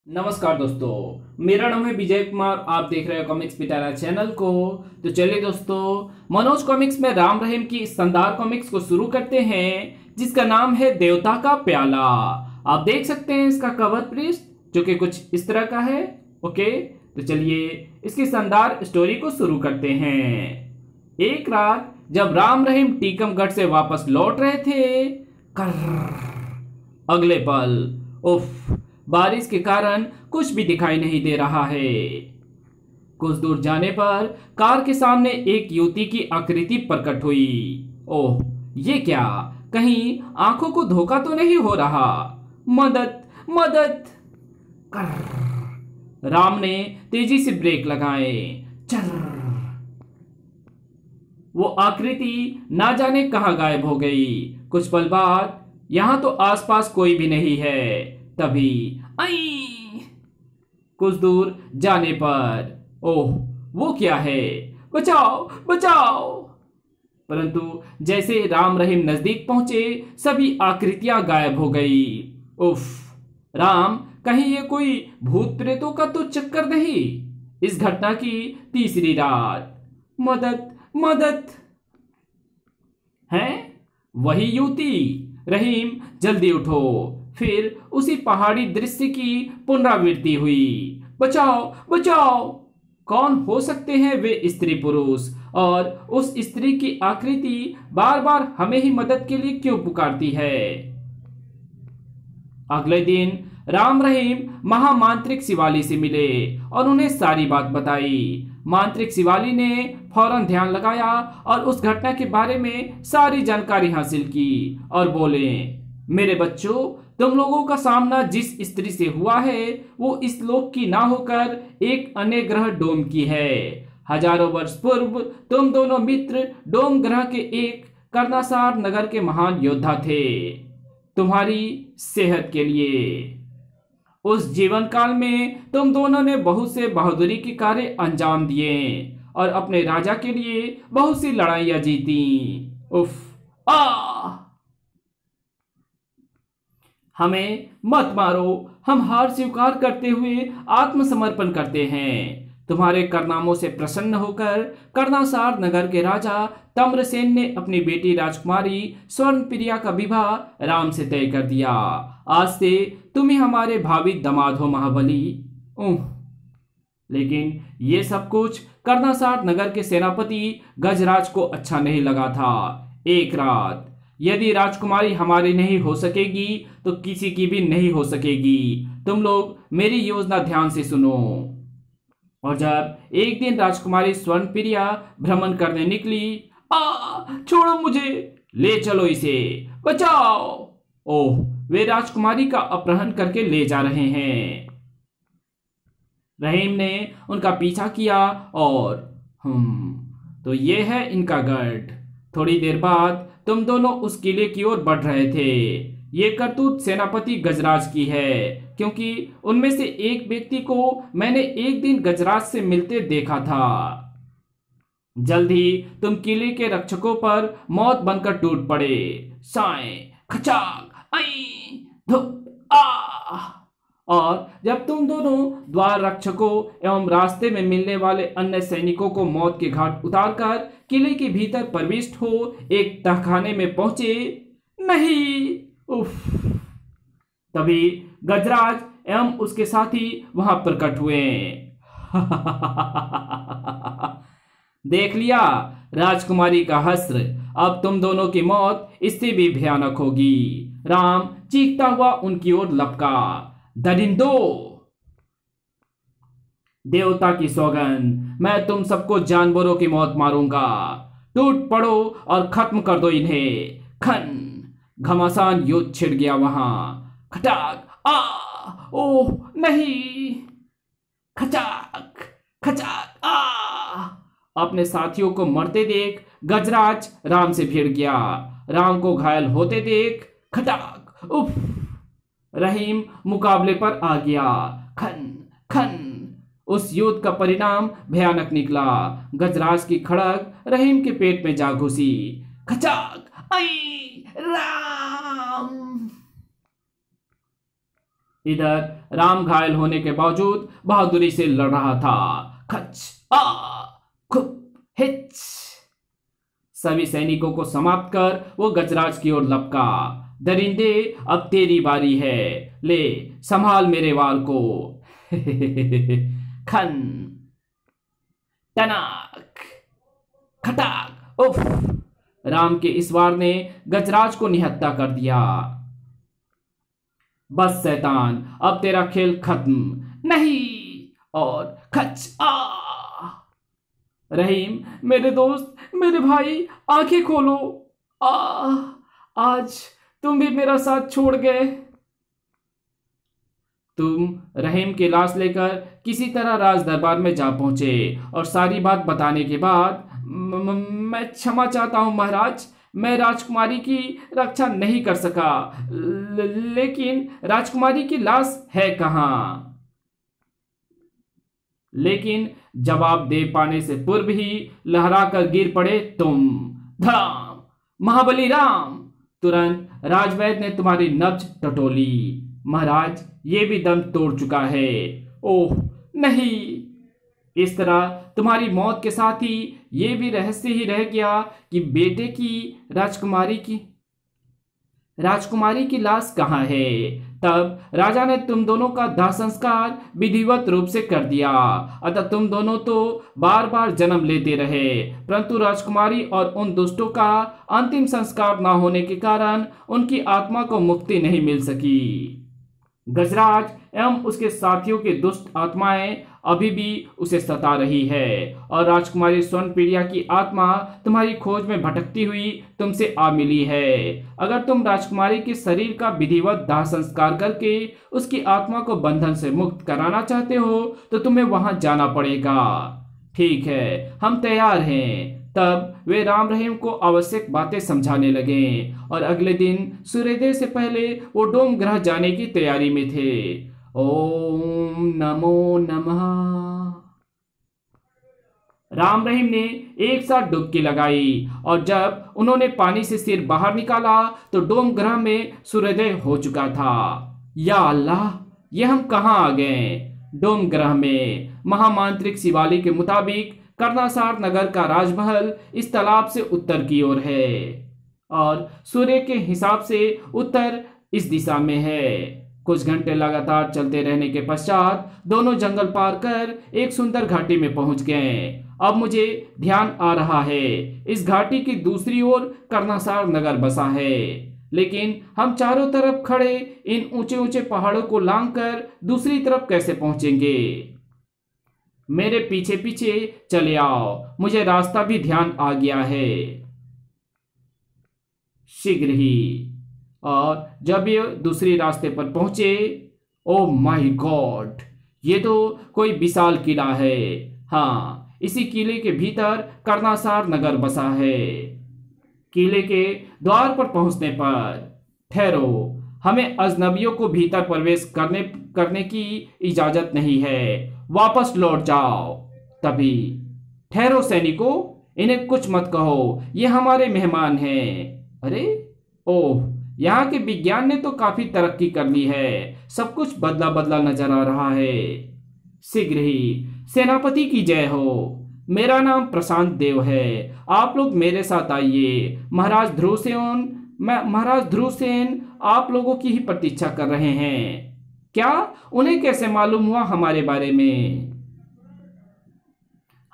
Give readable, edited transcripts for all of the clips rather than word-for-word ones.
नमस्कार दोस्तों, मेरा नाम है विजय कुमार। आप देख रहे हो कॉमिक्स पिटारा चैनल को। तो चलिए दोस्तों, मनोज कॉमिक्स में राम रहीम की इस शानदार कॉमिक्स को शुरू करते हैं, जिसका नाम है देवता का प्याला। आप देख सकते हैं इसका कवर पृष्ठ जो कि कुछ इस तरह का है। ओके, तो चलिए इसकी शानदार स्टोरी को शुरू करते हैं। एक रात जब राम रहीम टीकमगढ़ से वापस लौट रहे थे, अगले पल उफ, बारिश के कारण कुछ भी दिखाई नहीं दे रहा है। कुछ दूर जाने पर कार के सामने एक युवती की आकृति प्रकट हुई। ओह, ये क्या? कहीं आंखों को धोखा तो नहीं हो रहा? मदद मदद! राम ने तेजी से ब्रेक लगाए। चल, वो आकृति ना जाने कहां गायब हो गई। कुछ पल बाद यहां तो आसपास कोई भी नहीं है। तभी आई, कुछ दूर जाने पर ओह, वो क्या है? बचाओ बचाओ! परंतु जैसे राम रहीम नजदीक पहुंचे, सभी आकृतियां गायब हो गई। उफ, राम, कहीं ये कोई भूत प्रेतों का तो चक्कर नहीं? इस घटना की तीसरी रात। मदद मदद! है वही युवती। रहीम, जल्दी उठो। फिर उसी पहाड़ी दृश्य की पुनरावृत्ति हुई। बचाओ बचाओ! कौन हो सकते हैं वे स्त्री पुरुष, और उस स्त्री की आकृति बार बार हमें ही मदद के लिए क्यों पुकारती है? अगले दिन राम रहीम महामांत्रिक शिवाली से मिले और उन्हें सारी बात बताई। मांत्रिक शिवाली ने फौरन ध्यान लगाया और उस घटना के बारे में सारी जानकारी हासिल की और बोले, मेरे बच्चों, तुम लोगों का सामना जिस स्त्री से हुआ है वो इस लोक की ना होकर एक अन्य ग्रह डोम की है। हजारों वर्ष पूर्व तुम दोनों मित्र डोम ग्रह के एक कर्णासार नगर के महान योद्धा थे। तुम्हारी सेहत के लिए उस जीवन काल में तुम दोनों ने बहुत से बहादुरी के कार्य अंजाम दिए और अपने राजा के लिए बहुत सी लड़ाइयां जीती। उफ, आ! हमें मत मारो, हम हार स्वीकार करते हुए आत्मसमर्पण करते हैं। तुम्हारे कारनामों से प्रसन्न होकर कर्णासार नगर के राजा तम्रसेन ने अपनी बेटी राजकुमारी स्वर्णप्रिया का विवाह राम से तय कर दिया। आज से तुम ही हमारे भावी दामाद हो महाबली। लेकिन ये सब कुछ कर्णासार नगर के सेनापति गजराज को अच्छा नहीं लगा था। एक रात, यदि राजकुमारी हमारी नहीं हो सकेगी तो किसी की भी नहीं हो सकेगी। तुम लोग मेरी योजना ध्यान से सुनो। और जब एक दिन राजकुमारी स्वर्णप्रिया भ्रमण करने निकली, छोड़ो मुझे, ले चलो इसे, बचाओ! ओह, वे राजकुमारी का अपहरण करके ले जा रहे हैं। रहीम ने उनका पीछा किया और तो ये है इनका गढ़। थोड़ी देर बाद तुम दोनों उस किले की ओर बढ़ रहे थे। ये करतूत सेनापति गजराज की है, क्योंकि उनमें से एक व्यक्ति को मैंने एक दिन गजराज से मिलते देखा था। जल्द ही तुम किले के रक्षकों पर मौत बनकर टूट पड़े। साए खचाक, आई धुप, आ! और जब तुम दोनों द्वार रक्षकों एवं रास्ते में मिलने वाले अन्य सैनिकों को मौत के घाट उतारकर किले के भीतर प्रविष्ट हो एक तहखाने में पहुंचे, नहीं, उफ! तभी गजराज एवं उसके साथी वहां प्रकट हुए। देख लिया राजकुमारी का हस्र, अब तुम दोनों की मौत इससे भी भयानक होगी। राम चीखता हुआ उनकी ओर लपका। दरिंदो! देवता की सौगंध, मैं तुम सबको जानवरों की मौत मारूंगा। टूट पड़ो और खत्म कर दो इन्हें। खन! घमासान युद्ध छिड़ गया वहां। खटाक! ओह नहीं! खचाक खचाक! अपने साथियों को मरते देख गजराज राम से भिड़ गया। राम को घायल होते देख खटाक! उफ! रहीम मुकाबले पर आ गया। खन खन! उस युद्ध का परिणाम भयानक निकला। गजराज की खड़ग रहीम के पेट में जा घुसी। खचाक! आई राम! इधर राम घायल होने के बावजूद बहादुरी से लड़ रहा था। खच आ खुप हिच। सभी सैनिकों को समाप्त कर वो गजराज की ओर लपका। दरिंदे, अब तेरी बारी है, ले संभाल मेरे वाल को। खन टनाक खटाक। उफ! राम के इस वार ने गजराज को निहत्था कर दिया। बस शैतान, अब तेरा खेल खत्म। नहीं! और खच आ। रहीम, मेरे दोस्त, मेरे भाई, आंखें खोलो। आ आज तुम भी मेरा साथ छोड़ गए। तुम रहीम की लाश लेकर किसी तरह राज दरबार में जा पहुंचे और सारी बात बताने के बाद मैं क्षमा चाहता हूं महाराज, मैं राजकुमारी की रक्षा नहीं कर सका। लेकिन राजकुमारी की लाश है कहाँ? लेकिन जवाब दे पाने से पूर्व ही लहरा कर गिर पड़े तुम। धड़ाम! महाबली राम! तुरंत राजवैद्य ने तुम्हारी नब्ज टटोली। महाराज, ये भी दम तोड़ चुका है। ओह नहीं! इस तरह तुम्हारी मौत के साथ ही ये भी रहस्य ही रह गया कि बेटे की राजकुमारी की लाश कहाँ है। तब राजा ने तुम दोनों का दाह संस्कार विधिवत रूप से कर दिया। अतः तुम दोनों तो बार बार जन्म लेते रहे, परंतु राजकुमारी और उन दुष्टों का अंतिम संस्कार न होने के कारण उनकी आत्मा को मुक्ति नहीं मिल सकी। गजराज एवं उसके साथियों की दुष्ट आत्माएं अभी भी उसे सता रही है और राजकुमारी स्वर्णप्रिया की आत्मा तुम्हारी खोज में भटकती हुई तुमसे आ मिली है। अगर तुम राजकुमारी के शरीर का विधिवत दाह संस्कार करके उसकी आत्मा को बंधन से मुक्त कराना चाहते हो तो तुम्हें वहां जाना पड़ेगा। ठीक है, हम तैयार हैं। तब वे राम रहीम को आवश्यक बातें समझाने लगे और अगले दिन सूर्योदय से पहले वो डोम ग्रह जाने की तैयारी में थे। ओम नमो नमः। राम रहीम ने एक साथ डुबकी लगाई और जब उन्होंने पानी से सिर बाहर निकाला तो डोम ग्रह में सूर्योदय हो चुका था। या अल्लाह, ये हम कहाँ आ गए? डोम ग्रह में महामांत्रिक शिवाली के मुताबिक कर्णासार नगर का राजमहल इस तालाब से उत्तर की ओर है और सूर्य के हिसाब से उत्तर इस दिशा में है। कुछ घंटे लगातार चलते रहने के पश्चात दोनों जंगल पार कर एक सुंदर घाटी में पहुंच गए। अब मुझे ध्यान आ रहा है, इस घाटी की दूसरी ओर कर्णासार नगर बसा है, लेकिन हम चारों तरफ खड़े इन ऊंचे ऊंचे पहाड़ों को लांघकर दूसरी तरफ कैसे पहुंचेंगे? मेरे पीछे पीछे चले आओ, मुझे रास्ता भी ध्यान आ गया है। शीघ्र ही। और जब ये दूसरे रास्ते पर पहुंचे, ओ माय गॉड, ये तो कोई विशाल किला है। हाँ, इसी किले के भीतर कर्णासार नगर बसा है। किले के द्वार पर पहुंचने पर ठहरो, हमें अजनबियों को भीतर प्रवेश करने की इजाजत नहीं है, वापस लौट जाओ। तभी ठहरो सैनिकों, इन्हें कुछ मत कहो, ये हमारे मेहमान हैं। अरे ओह, यहाँ के विज्ञान ने तो काफी तरक्की कर ली है, सब कुछ बदला बदला नजर आ रहा है। शीघ्र ही। सेनापति की जय हो। मेरा नाम प्रशांत देव है, आप लोग मेरे साथ आइए। महाराज ध्रुवसेन आप लोगों की ही प्रतीक्षा कर रहे हैं। क्या उन्हें कैसे मालूम हुआ हमारे बारे में?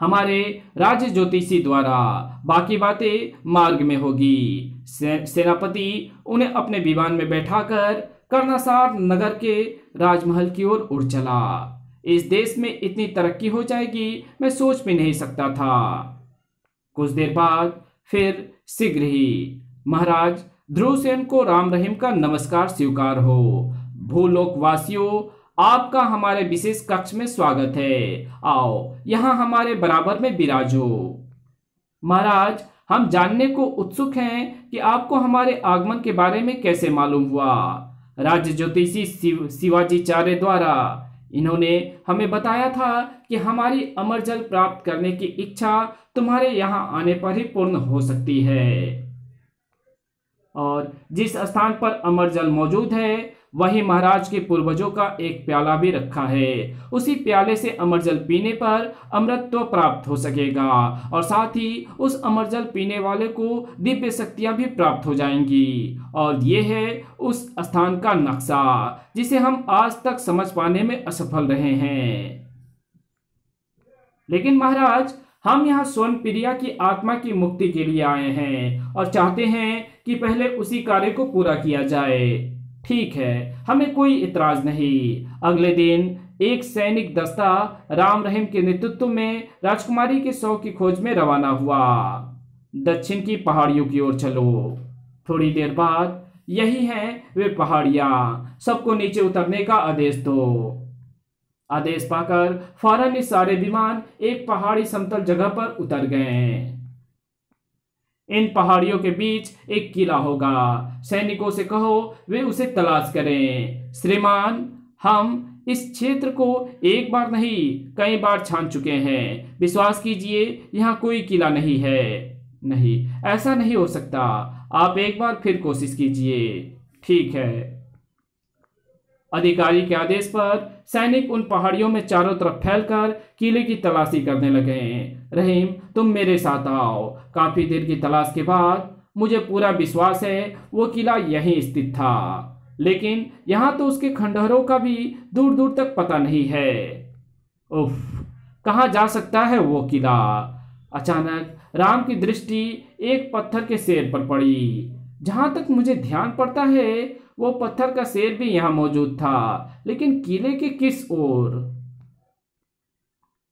हमारे राज्य ज्योतिषी द्वारा। बाकी बातें मार्ग में होगी। सेनापति उन्हें अपने विमान में बैठाकर कर्णासार नगर के राजमहल की ओर उड़ चला। इस देश में इतनी तरक्की हो जाएगी मैं सोच भी नहीं सकता था। कुछ देर बाद फिर शीघ्र ही। महाराज ध्रुवसेन को राम रहीम का नमस्कार स्वीकार हो। भूलोकवासियों, आपका हमारे विशेष कक्ष में स्वागत है। आओ यहाँ हमारे बराबर में विराजो। महाराज, हम जानने को उत्सुक हैं कि आपको हमारे आगमन के बारे में कैसे मालूम हुआ। राज्य ज्योतिषी शिवाजीचार्य द्वारा। इन्होंने हमें बताया था कि हमारी अमर जल प्राप्त करने की इच्छा तुम्हारे यहाँ आने पर ही पूर्ण हो सकती है, और जिस स्थान पर अमर जल मौजूद है वहीं महाराज के पूर्वजों का एक प्याला भी रखा है। उसी प्याले से अमर जल पीने पर अमृतत्व प्राप्त हो सकेगा और साथ ही उस अमर जल पीने वाले को दिव्य शक्तियां भी प्राप्त हो जाएंगी। और ये है उस स्थान का नक्शा जिसे हम आज तक समझ पाने में असफल रहे हैं। लेकिन महाराज, हम यहाँ स्वर्ण प्रिया की आत्मा की मुक्ति के लिए आए हैं और चाहते हैं कि पहले उसी कार्य को पूरा किया जाए। ठीक है, हमें कोई इतराज नहीं। अगले दिन एक सैनिक दस्ता राम रहीम के नेतृत्व में राजकुमारी के शव की खोज में रवाना हुआ। दक्षिण की पहाड़ियों की ओर चलो। थोड़ी देर बाद यही हैं वे पहाड़ियां, सबको नीचे उतरने का आदेश दो। आदेश पाकर फौरन ये सारे विमान एक पहाड़ी समतल जगह पर उतर गए। इन पहाड़ियों के बीच एक किला होगा। सैनिकों से कहो वे उसे तलाश करें। श्रीमान, हम इस क्षेत्र को एक बार नहीं कई बार छान चुके हैं। विश्वास कीजिए, यहाँ कोई किला नहीं है। नहीं, ऐसा नहीं हो सकता। आप एक बार फिर कोशिश कीजिए। ठीक है। अधिकारी के आदेश पर सैनिक उन पहाड़ियों में चारों तरफ फैलकर किले की तलाशी करने लगे। रहीम, तुम मेरे साथ आओ। काफी देर की तलाश के बाद मुझे पूरा विश्वास है वो किला यहीं स्थित था, लेकिन यहाँ तो उसके खंडहरों का भी दूर दूर तक पता नहीं है। उफ, कहाँ जा सकता है वो किला? अचानक राम की दृष्टि एक पत्थर के शेर पर पड़ी। जहां तक मुझे ध्यान पड़ता है वो पत्थर का शेर भी यहाँ मौजूद था, लेकिन किले के किस ओर?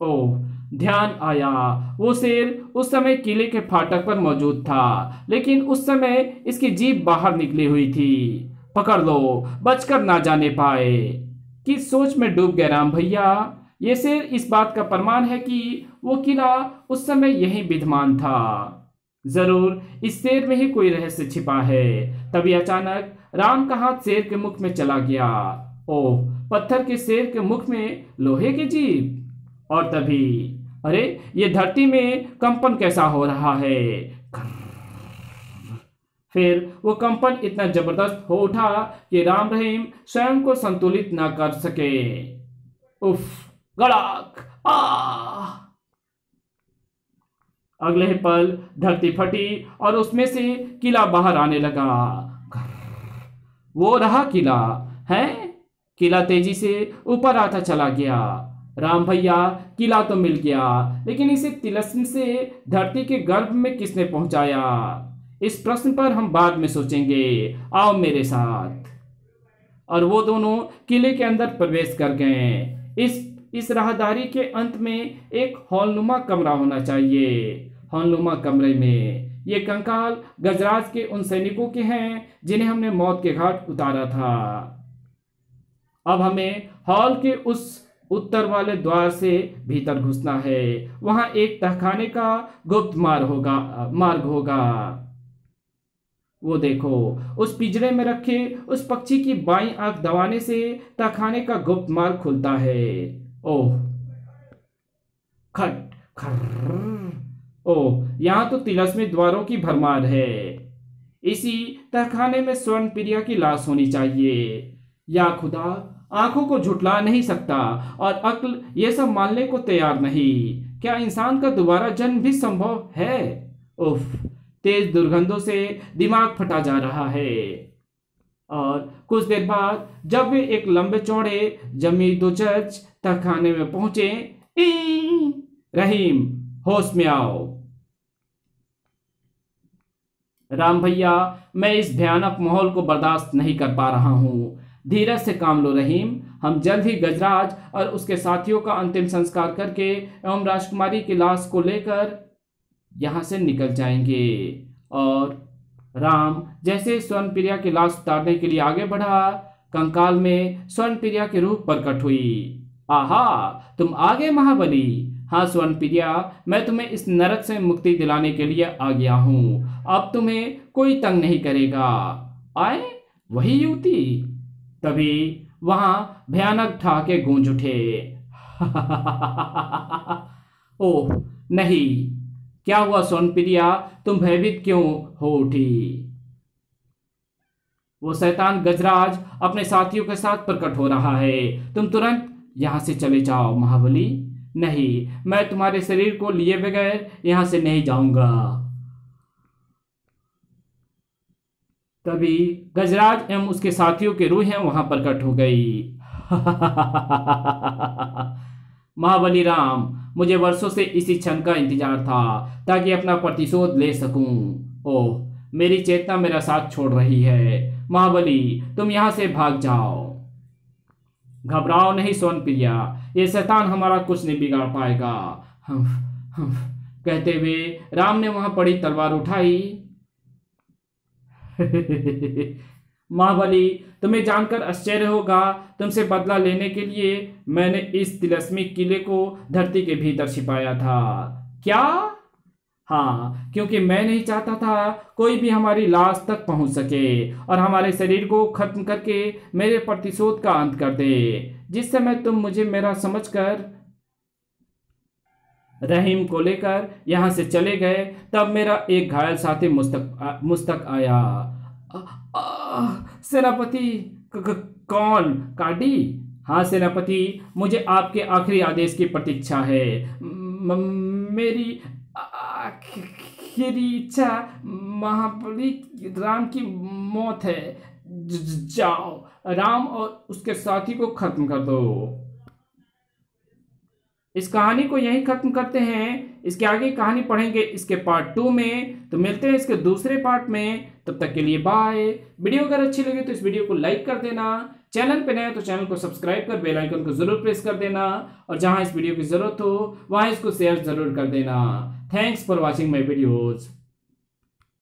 ओह, ध्यान आया। वो शेर उस समय किले के फाटक पर मौजूद था, लेकिन उस समय इसकी जीभ बाहर निकली हुई थी। पकड़ लो, बचकर ना जाने पाए। किस सोच में डूब गए राम भैया। ये शेर इस बात का प्रमाण है कि वो किला उस समय यहीं विद्यमान था। जरूर इस शेर में ही कोई रहस्य छिपा है। तभी अचानक राम का हाथ शेर के मुख में चला गया। ओह, पत्थर के शेर के मुख में लोहे की जीभ। और तभी, अरे, ये धरती में कंपन कैसा हो रहा है? फिर वो कंपन इतना जबरदस्त हो उठा कि राम रहीम स्वयं को संतुलित न कर सके। उफ, गड़ाक, आ! अगले ही पल धरती फटी और उसमें से किला बाहर आने लगा। वो रहा किला है। किला तेजी से ऊपर आता चला गया। राम भैया, किला तो मिल गया, लेकिन इसे तिलस्म से धरती के गर्भ में किसने पहुंचाया? इस प्रश्न पर हम बाद में सोचेंगे। आओ मेरे साथ। और वो दोनों किले के अंदर प्रवेश कर गए। इस राहदारी के अंत में एक हॉलनुमा कमरा होना चाहिए। हॉलनुमा कमरे में ये कंकाल गजराज के उन सैनिकों के हैं जिन्हें हमने मौत के घाट उतारा था। अब हमें हॉल के उस उत्तर वाले द्वार से भीतर घुसना है। वहां एक तहखाने का गुप्त मार्ग होगा। वो देखो, उस पिंजरे में रखे उस पक्षी की बाईं आंख दबाने से तहखाने का गुप्त मार्ग खुलता है। ओह, खट खर्र। ओह, यहाँ तो तिलस्मी द्वारों की भरमार है। इसी तहखाने में स्वर्ण प्रिया की लाश होनी चाहिए। या खुदा, आंखों को झुठला नहीं सकता और अक्ल ये सब मानने को तैयार नहीं। क्या इंसान का दोबारा जन्म भी संभव है? उफ, तेज दुर्गंधों से दिमाग फटा जा रहा है। और कुछ देर बाद जब वे एक लंबे चौड़े जमी दो चर्च तहखाने में पहुंचे, रहीम, होश में आओ। राम भैया, मैं इस भयानक माहौल को बर्दाश्त नहीं कर पा रहा हूँ। धीरज से काम लो रहीम। हम जल्द ही गजराज और उसके साथियों का अंतिम संस्कार करके एवं राजकुमारी की लाश को लेकर यहाँ से निकल जाएंगे। और राम जैसे स्वर्ण प्रिया की लाश उतारने के लिए आगे बढ़ा, कंकाल में स्वर्ण प्रिया की रूह प्रकट हुई। आहा, तुम आ गए महाबली। हाँ स्वर्ण प्रिया, मैं तुम्हें इस नरक से मुक्ति दिलाने के लिए आ गया हूँ। अब तुम्हें कोई तंग नहीं करेगा। आए वही युवती। तभी वहां भयानक ठहाके गूंज उठे। ओह नहीं, क्या हुआ स्वर्ण प्रिया? तुम भयभीत क्यों हो उठी? वो शैतान गजराज अपने साथियों के साथ प्रकट हो रहा है। तुम तुरंत यहां से चले जाओ महाबली। नहीं, मैं तुम्हारे शरीर को लिए बगैर यहां से नहीं जाऊंगा। तभी गजराज एवं उसके साथियों की रूहें वहां प्रकट हो गई। महाबली राम, मुझे वर्षों से इसी क्षण का इंतजार था ताकि अपना प्रतिशोध ले सकूं। ओह, मेरी चेतना मेरा साथ छोड़ रही है। महाबली, तुम यहां से भाग जाओ। घबराओ नहीं सोन प्रिया, ये शैतान हमारा कुछ नहीं बिगाड़ पाएगा। हम, हम, कहते हुए राम ने वहां पड़ी तलवार उठाई। महाबली, तुम्हें जानकर आश्चर्य होगा, तुमसे बदला लेने के लिए मैंने इस तिलस्मी किले को धरती के भीतर छिपाया था। क्या? हाँ, क्योंकि मैं नहीं चाहता था कोई भी हमारी लाश तक पहुंच सके और हमारे शरीर को खत्म करके मेरे प्रतिशोध का अंत कर दे। जिस समय तुम मुझे मेरा समझकर रहीम को लेकर यहां से चले गए, तब मेरा एक घायल साथी मुस्तक आया। सेनापति। कौन? काडी? हाँ सेनापति, मुझे आपके आखिरी आदेश की प्रतीक्षा है। मेरी आखिरी इच्छा महाबली राम की मौत है। जाओ, राम और उसके साथी को खत्म कर दो। इस कहानी को यहीं खत्म करते हैं। इसके आगे कहानी पढ़ेंगे इसके पार्ट 2 में। तो मिलते हैं इसके दूसरे पार्ट में। तब तक के लिए बाय। वीडियो अगर अच्छी लगे तो इस वीडियो को लाइक कर देना। चैनल पे नए हो तो चैनल को सब्सक्राइब कर बेल आइकन को जरूर प्रेस कर देना। और जहां इस वीडियो की जरूरत हो वहां इसको शेयर जरूर कर देना। Thanks for watching my videos.